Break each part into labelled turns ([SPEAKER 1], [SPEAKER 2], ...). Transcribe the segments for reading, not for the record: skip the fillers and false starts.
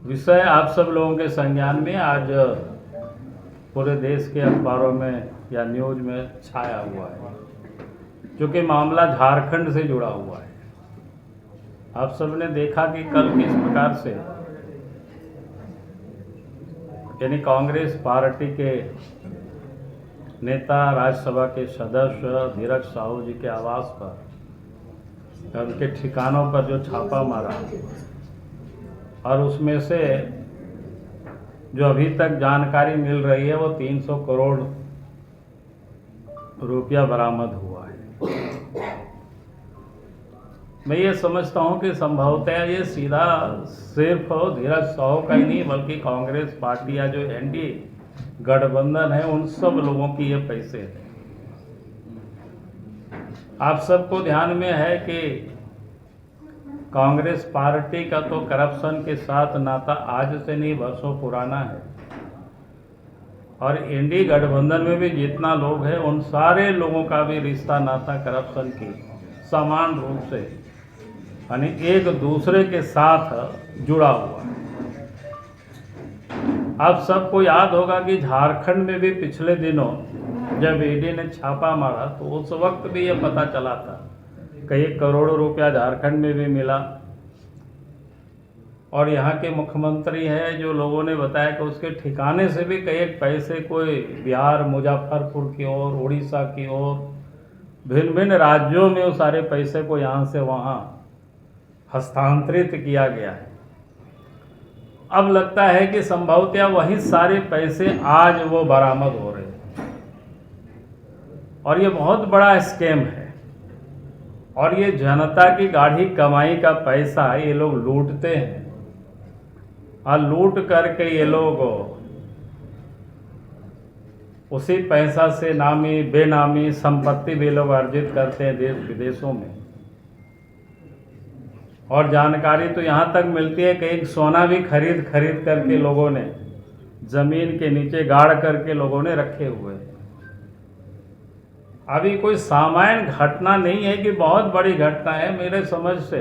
[SPEAKER 1] विषय आप सब लोगों के संज्ञान में आज पूरे देश के अखबारों में या न्यूज में छाया हुआ है, जो कि मामला झारखंड से जुड़ा हुआ है। आप सबने देखा कि कल किस प्रकार से यानी कांग्रेस पार्टी के नेता, राज्यसभा के सदस्य धीरज साहू जी के आवास पर, उनके ठिकानों पर जो छापा मारा और उसमें से जो अभी तक जानकारी मिल रही है वो 300 करोड़ रुपया बरामद हुआ है। मैं ये समझता हूँ कि संभवतः ये सीधा सिर्फ धीरज साहू का ही नहीं बल्कि कांग्रेस पार्टी या जो एनडीए गठबंधन है उन सब लोगों की ये पैसे हैं। आप सबको ध्यान में है कि कांग्रेस पार्टी का तो करप्शन के साथ नाता आज से नहीं वर्षों पुराना है, और एनडीए गठबंधन में भी जितना लोग हैं उन सारे लोगों का भी रिश्ता नाता करप्शन की समान रूप से यानी एक दूसरे के साथ जुड़ा हुआ है। आप सबको याद होगा कि झारखंड में भी पिछले दिनों जब ईडी ने छापा मारा तो उस वक्त भी ये पता चला था कई करोड़ों रुपया झारखंड में भी मिला, और यहाँ के मुख्यमंत्री हैं जो लोगों ने बताया कि उसके ठिकाने से भी कई पैसे कोई बिहार, मुजफ्फरपुर की ओर, उड़ीसा की ओर, भिन्न भिन्न राज्यों में उस सारे पैसे को यहाँ से वहाँ हस्तांतरित किया गया है। अब लगता है कि संभवतः वही सारे पैसे आज वो बरामद हो रहे हैं, और ये बहुत बड़ा स्कैम है, और ये जनता की गाढ़ी कमाई का पैसा ये लोग लूटते हैं, और लूट करके ये लोग उसी पैसा से नामी बेनामी संपत्ति भी लोग अर्जित करते हैं देश विदेशों में। और जानकारी तो यहाँ तक मिलती है कि एक सोना भी खरीद करके लोगों ने जमीन के नीचे गाड़ करके लोगों ने रखे हुए हैं। अभी कोई सामान्य घटना नहीं है कि बहुत बड़ी घटना है। मेरे समझ से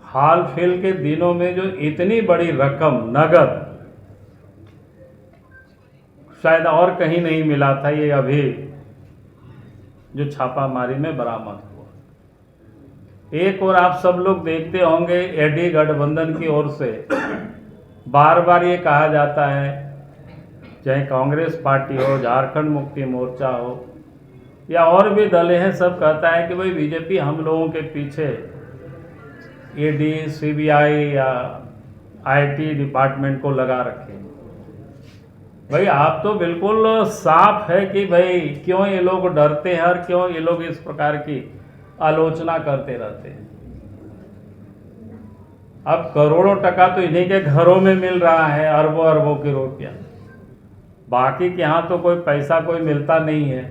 [SPEAKER 1] हाल फिल के दिनों में जो इतनी बड़ी रकम नगद शायद और कहीं नहीं मिला था, ये अभी जो छापामारी में बरामद हुआ। एक और आप सब लोग देखते होंगे एनडीए गठबंधन की ओर से बार बार ये कहा जाता है, चाहे कांग्रेस पार्टी हो, झारखंड मुक्ति मोर्चा हो या और भी दल हैं, सब कहता है कि भाई बीजेपी हम लोगों के पीछे ईडी, सीबीआई या आईटी डिपार्टमेंट को लगा रखे। भाई आप तो बिल्कुल साफ है कि भाई क्यों ये लोग डरते हैं और क्यों ये लोग इस प्रकार की आलोचना करते रहते हैं। अब करोड़ों टका तो इन्हीं के घरों में मिल रहा है, अरबों अरबों की रुपया, बाकी के यहाँ तो कोई पैसा कोई मिलता नहीं है।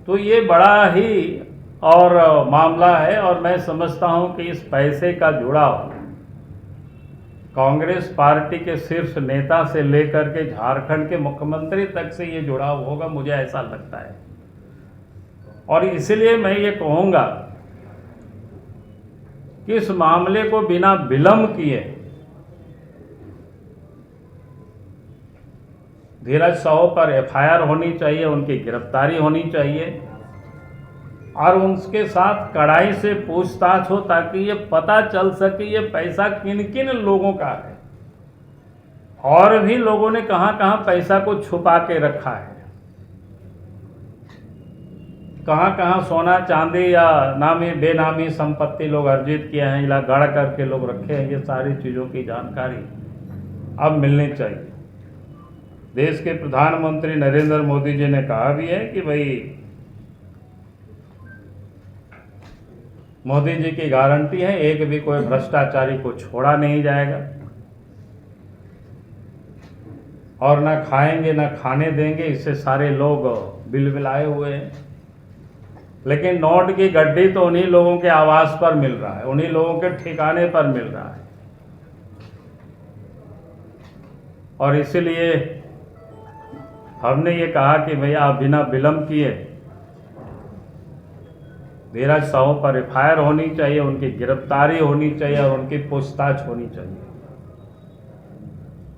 [SPEAKER 1] तो ये बड़ा ही और मामला है, और मैं समझता हूं कि इस पैसे का जुड़ाव कांग्रेस पार्टी के शीर्ष नेता से लेकर के झारखंड के मुख्यमंत्री तक से ये जुड़ाव होगा, मुझे ऐसा लगता है। और इसलिए मैं ये कहूँगा कि इस मामले को बिना विलंब किए धीरज साहू पर एफआईआर होनी चाहिए, उनकी गिरफ्तारी होनी चाहिए, और उनके साथ कड़ाई से पूछताछ हो ताकि ये पता चल सके ये पैसा किन किन लोगों का है, और भी लोगों ने कहां कहां पैसा को छुपा के रखा है, कहां कहां सोना चांदी या नामी बेनामी संपत्ति लोग अर्जित किए हैं या गढ़ करके लोग रखे हैं। ये सारी चीज़ों की जानकारी अब मिलनी चाहिए। देश के प्रधानमंत्री नरेंद्र मोदी जी ने कहा भी है कि भाई मोदी जी की गारंटी है एक भी कोई भ्रष्टाचारी को छोड़ा नहीं जाएगा, और ना खाएंगे ना खाने देंगे, इससे सारे लोग बिलबिलाए हुए हैं। लेकिन नोट की गड्डी तो उन्हीं लोगों के आवास पर मिल रहा है, उन्हीं लोगों के ठिकाने पर मिल रहा है, और इसीलिए हमने ये कहा कि भैया आप बिना विलंब किए धीरज साहू पर एफआईआर होनी चाहिए, उनकी गिरफ्तारी होनी चाहिए और उनकी पूछताछ होनी चाहिए,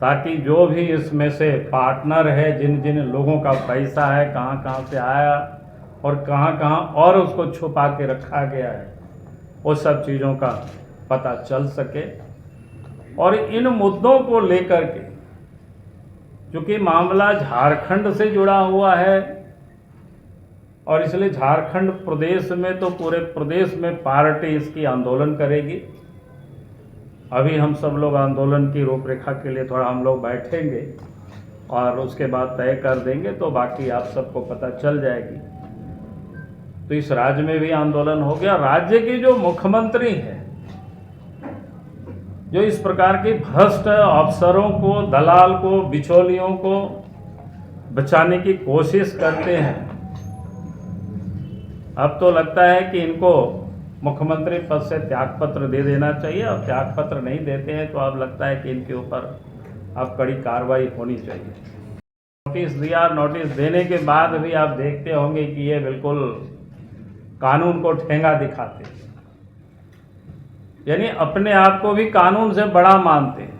[SPEAKER 1] ताकि जो भी इसमें से पार्टनर है, जिन जिन लोगों का पैसा है, कहाँ कहाँ से आया और कहाँ कहाँ और उसको छुपा के रखा गया है, वो सब चीज़ों का पता चल सके। और इन मुद्दों को लेकर के, चूँकि मामला झारखंड से जुड़ा हुआ है और इसलिए झारखंड प्रदेश में तो पूरे प्रदेश में पार्टी इसकी आंदोलन करेगी। अभी हम सब लोग आंदोलन की रूपरेखा के लिए थोड़ा हम लोग बैठेंगे और उसके बाद तय कर देंगे, तो बाकी आप सबको पता चल जाएगी। तो इस राज्य में भी आंदोलन हो गया। राज्य की जो मुख्यमंत्री है, जो इस प्रकार के भ्रष्ट अफसरों को, दलाल को, बिचौलियों को बचाने की कोशिश करते हैं, अब तो लगता है कि इनको मुख्यमंत्री पद से त्यागपत्र दे देना चाहिए। और त्यागपत्र नहीं देते हैं तो अब लगता है कि इनके ऊपर अब कड़ी कार्रवाई होनी चाहिए। नोटिस दिया, नोटिस देने के बाद भी आप देखते होंगे कि ये बिल्कुल कानून को ठेंगा दिखाते हैं, यानी अपने आप को भी कानून से बड़ा मानते हैं।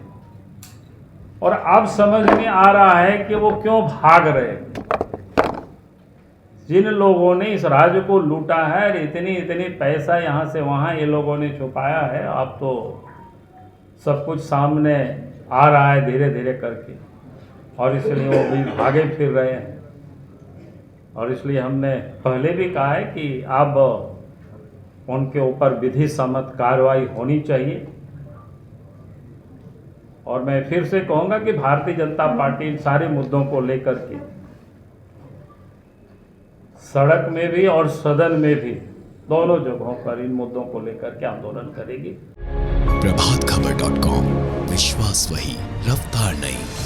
[SPEAKER 1] और अब समझ में आ रहा है कि वो क्यों भाग रहे हैं। जिन लोगों ने इस राज्य को लूटा है, इतनी पैसा यहाँ से वहाँ ये लोगों ने छुपाया है, अब तो सब कुछ सामने आ रहा है धीरे धीरे करके, और इसलिए वो भी भागे फिर रहे हैं। और इसलिए हमने पहले भी कहा है कि अब उनके ऊपर विधि सम्मत कार्रवाई होनी चाहिए। और मैं फिर से कहूँगा कि भारतीय जनता पार्टी इन सारे मुद्दों को लेकर के सड़क में भी और सदन में भी, दोनों जगहों पर इन मुद्दों को लेकर के आंदोलन करेगी।
[SPEAKER 2] प्रभातखबर.com, विश्वास वही, रफ्तार नहीं।